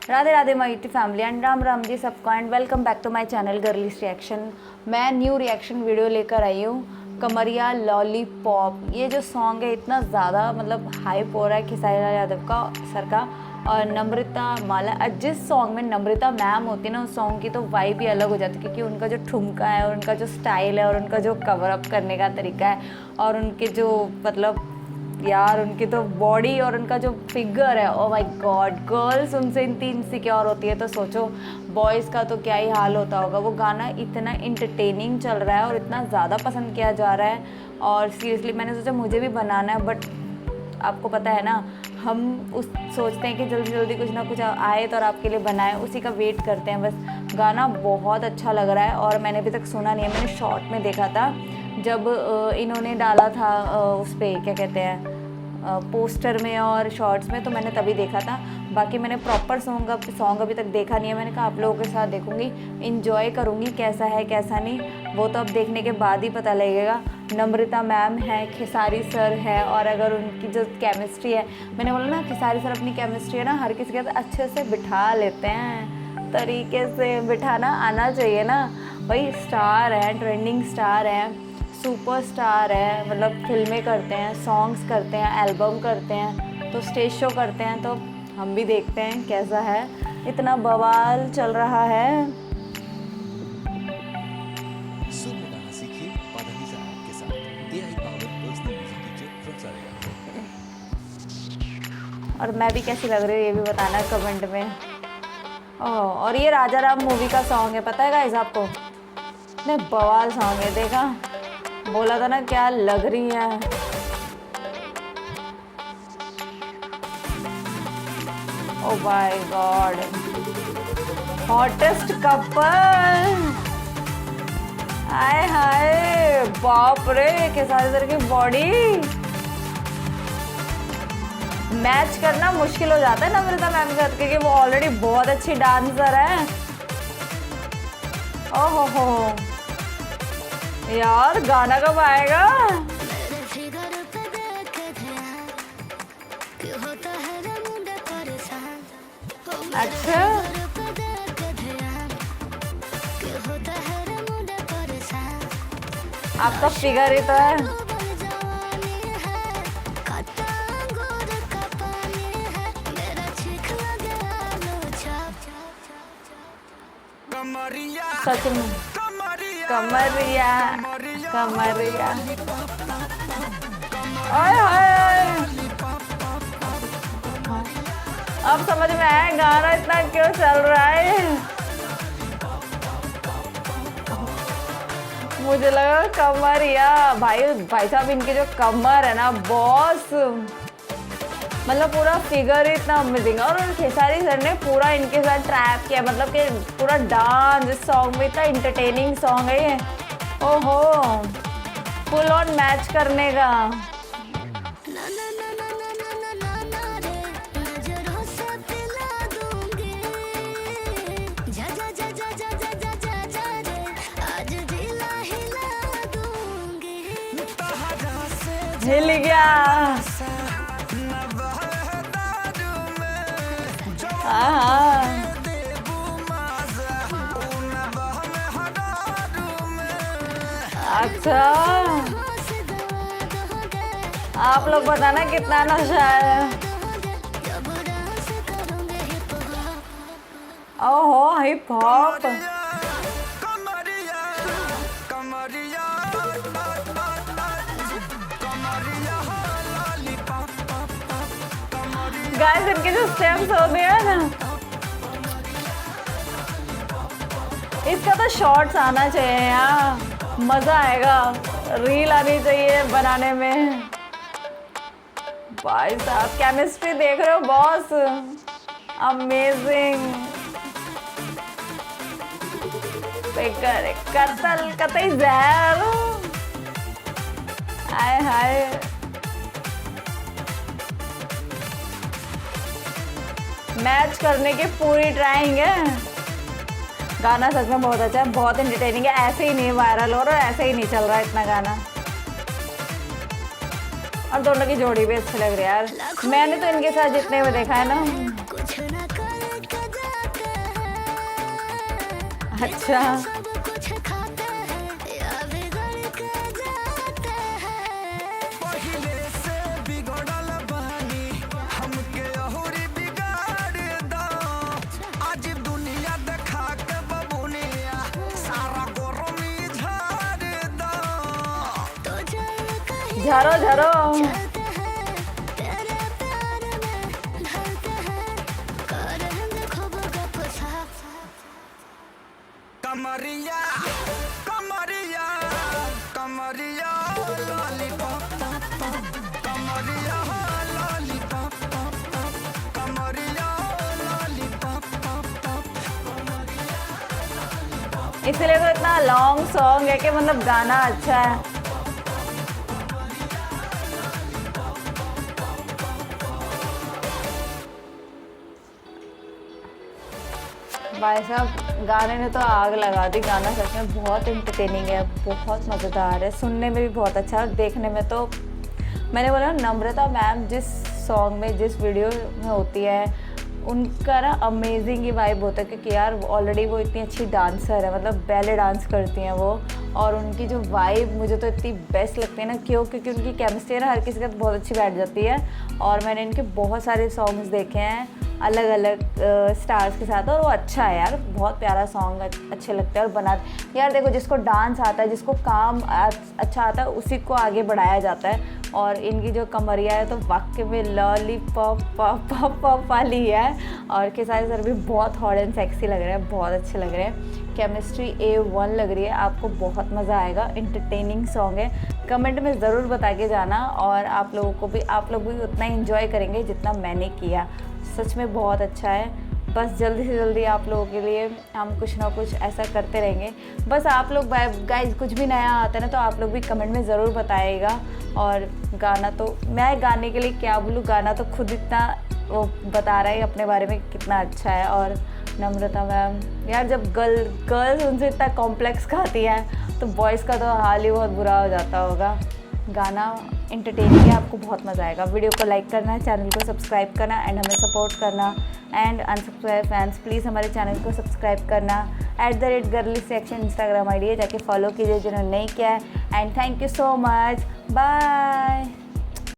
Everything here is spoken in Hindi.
Radhe Radhe my YouTube family and Ram Ram ji सबको and welcome back to my channel girlish reaction. मैं न्यू रिएक्शन वीडियो लेकर आई हूँ कमरिया लॉलीपॉप। ये जो सॉन्ग है इतना ज़्यादा मतलब हाइप हो रहा है खेसारी लाल यादव का सर का और नम्रता माला। जिस सॉन्ग में नम्रता मैम होती है ना उस सॉन्ग की तो वाइब ही अलग हो जाती है, क्योंकि उनका जो ठुमका है और उनका जो स्टाइल है और उनका जो कवर अप करने का तरीका है और उनके जो मतलब यार उनकी तो बॉडी और उनका जो फिगर है, ओ माय गॉड। गर्ल्स उनसे इतनी इनसिक्योर होती है तो सोचो बॉयज़ का तो क्या ही हाल होता होगा। वो गाना इतना इंटरटेनिंग चल रहा है और इतना ज़्यादा पसंद किया जा रहा है और सीरियसली मैंने सोचा मुझे भी बनाना है, बट आपको पता है ना हम उस सोचते हैं कि जल्दी जल्दी कुछ ना कुछ आए तो और आपके लिए बनाए, उसी का वेट करते हैं बस। गाना बहुत अच्छा लग रहा है और मैंने अभी तक सुना नहीं है, मैंने शॉर्ट में देखा था जब इन्होंने डाला था उस पर क्या कहते हैं पोस्टर में और शॉर्ट्स में, तो मैंने तभी देखा था। बाकी मैंने प्रॉपर सॉन्ग अभी तक देखा नहीं है। मैंने कहा आप लोगों के साथ देखूंगी, इंजॉय करूंगी कैसा है कैसा नहीं, वो तो अब देखने के बाद ही पता लगेगा। नम्रता मैम है, खेसारी सर है और अगर उनकी जो केमिस्ट्री है, मैंने बोला ना खेसारी सर अपनी केमिस्ट्री है ना हर किसी के साथ अच्छे से बिठा लेते हैं, तरीके से बिठाना आना चाहिए ना भाई। स्टार है, ट्रेंडिंग स्टार है, सुपर स्टार है, मतलब फिल्में करते हैं, सॉन्ग्स करते हैं, एल्बम करते हैं, तो स्टेज शो करते हैं, तो हम भी देखते हैं कैसा है। इतना बवाल चल रहा है। और मैं भी कैसी लग रही हूँ ये भी बताना कमेंट में। ओह, और ये राजा राम मूवी का सॉन्ग है, पता है गाइस आपको? नहीं बवाल सॉन्ग है, देखा बोला था ना क्या लग रही है। Oh my God, hottest couple, आय हाय बाप रे, खेसारी सर की बॉडी मैच करना मुश्किल हो जाता है नम्रता मैम के साथ, क्योंकि वो ऑलरेडी बहुत अच्छी डांसर है। ओहो हो यार, गाना कब आएगा? अच्छा आपका फिगर ही तो है। सच में कमरिया कमरिया, ओए होए, अब समझ में आया गाना इतना क्यों चल रहा है। मुझे लगा कमरिया, भाई साहब इनकी जो कमर है ना बॉस, मतलब पूरा फिगर इतना अमेजिंग। और खेसारी सर ने पूरा इनके साथ ट्रैप किया, मतलब कि पूरा डांस इस सॉन्ग में, इतना इंटरटेनिंग सॉन्ग है ये। ओहो, फुल ऑन मैच करने का। हिल गया, अच्छा आप लोग बताना कितना नशा है। ओहो हिप हॉप, गाइस इनके जो स्टेप्स होते हैं ना, इसका तो शॉर्ट्स आना चाहिए यार, मजा आएगा, रील आनी चाहिए बनाने में। भाई साहब केमिस्ट्री देख रहे हो बॉस, अमेजिंग। कतल कतई जहर, आय हाय, मैच करने की पूरी ट्राइंग है। गाना सच में बहुत अच्छा है, बहुत एंटरटेनिंग है, ऐसे ही नहीं वायरल हो रहा है, ऐसे ही नहीं चल रहा है इतना गाना। और दोनों की जोड़ी भी अच्छी लग रही है यार। मैंने तो इनके साथ जितने में देखा है ना, अच्छा झरो झरो कमरिया कमरिया कमरिया लॉलीपॉप कमरिया लॉलीपॉप कमरिया लॉलीपॉप। इसलिए तो इतना लॉन्ग सॉन्ग है कि मतलब गाना अच्छा है। भाई साहब गाने ने तो आग लगा दी। गाना सच में बहुत इंटरटेनिंग है, बहुत मज़ेदार है, सुनने में भी बहुत अच्छा है, देखने में तो मैंने बोला नम्रता मैम जिस सॉन्ग में जिस वीडियो में होती है उनका ना अमेजिंग ही वाइब होता है, क्योंकि यार ऑलरेडी वो इतनी अच्छी डांसर है, मतलब बैले डांस करती हैं वो, और उनकी जो वाइब मुझे तो इतनी बेस्ट लगती है ना, क्यों क्योंकि उनकी केमिस्ट्री ना हर किसी का बहुत अच्छी बैठ जाती है। और मैंने इनके बहुत सारे सॉन्ग्स देखे हैं अलग अलग स्टार्स के साथ, और वो अच्छा है यार, बहुत प्यारा सॉन्ग अच्छे लगते हैं और बना यार। देखो जिसको डांस आता है, जिसको काम अच्छा आता है, उसी को आगे बढ़ाया जाता है। और इनकी जो कमरिया है तो वाकई में लॉलीपॉप पॉप पॉप पॉप वाली है। और खेसारी सर भी बहुत हॉट एंड सेक्सी लग रहे हैं, बहुत अच्छे लग रहे हैं, केमिस्ट्री A1 लग रही है, आपको बहुत मज़ा आएगा। इंटरटेनिंग सॉन्ग है, कमेंट में ज़रूर बता के जाना, और आप लोग भी उतना ही इंजॉय करेंगे जितना मैंने किया। सच में बहुत अच्छा है। बस जल्दी से जल्दी आप लोगों के लिए हम कुछ ना कुछ ऐसा करते रहेंगे। बस आप लोग गाइस कुछ भी नया आता है ना तो आप लोग भी कमेंट में ज़रूर बताइएगा। और गाना तो मैं गाने के लिए क्या बोलूँ, गाना तो खुद इतना वो बता रहा है अपने बारे में कितना अच्छा है। और नम्रता मैम यार, जब गर्ल्स उनसे इतना कॉम्प्लेक्स खाती हैं तो बॉयज़ का तो हाल ही बहुत बुरा हो जाता होगा। गाना इंटरटेनिंग है, आपको बहुत मज़ा आएगा। वीडियो को लाइक करना, चैनल को सब्सक्राइब करना एंड हमें सपोर्ट करना। एंड अनसब्सक्राइब फैंस प्लीज़ हमारे चैनल को सब्सक्राइब करना। @girlystreaction इंस्टाग्राम ID है, जाके फॉलो कीजिए जिन्होंने नहीं किया है। And thank you so much, bye.